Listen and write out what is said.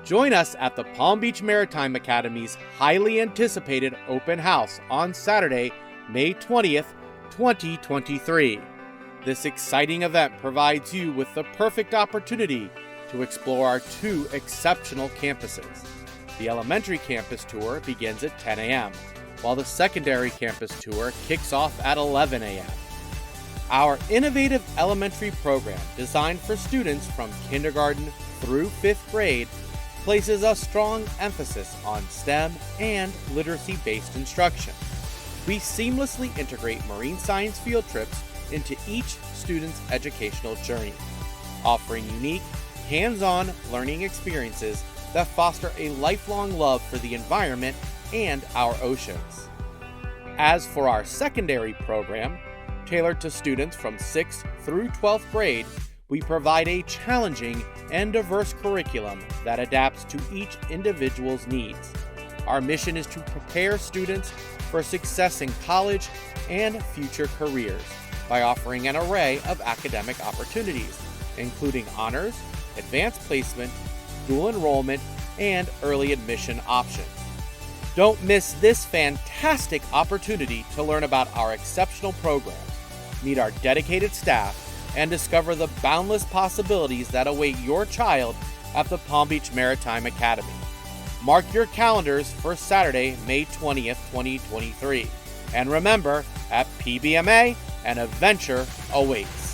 Join us at the Palm Beach Maritime Academy's highly anticipated open house on Saturday, May 20th, 2023. This exciting event provides you with the perfect opportunity to explore our two exceptional campuses. The elementary campus tour begins at 10 a.m., while the secondary campus tour kicks off at 11 a.m. Our innovative elementary program, designed for students from kindergarten through 5th grade, places a strong emphasis on STEM and literacy-based instruction. We seamlessly integrate marine science field trips into each student's educational journey, offering unique, hands-on learning experiences that foster a lifelong love for the environment and our oceans. As for our secondary program, tailored to students from 6th through 12th grade, we provide a challenging and diverse curriculum that adapts to each individual's needs. Our mission is to prepare students for success in college and future careers by offering an array of academic opportunities, including honors, advanced placement, dual enrollment, and early admission options. Don't miss this fantastic opportunity to learn about our exceptional programs, meet our dedicated staff, and discover the boundless possibilities that await your child at the Palm Beach Maritime Academy. Mark your calendars for Saturday, May 20th, 2023. And remember, at PBMA, an adventure awaits.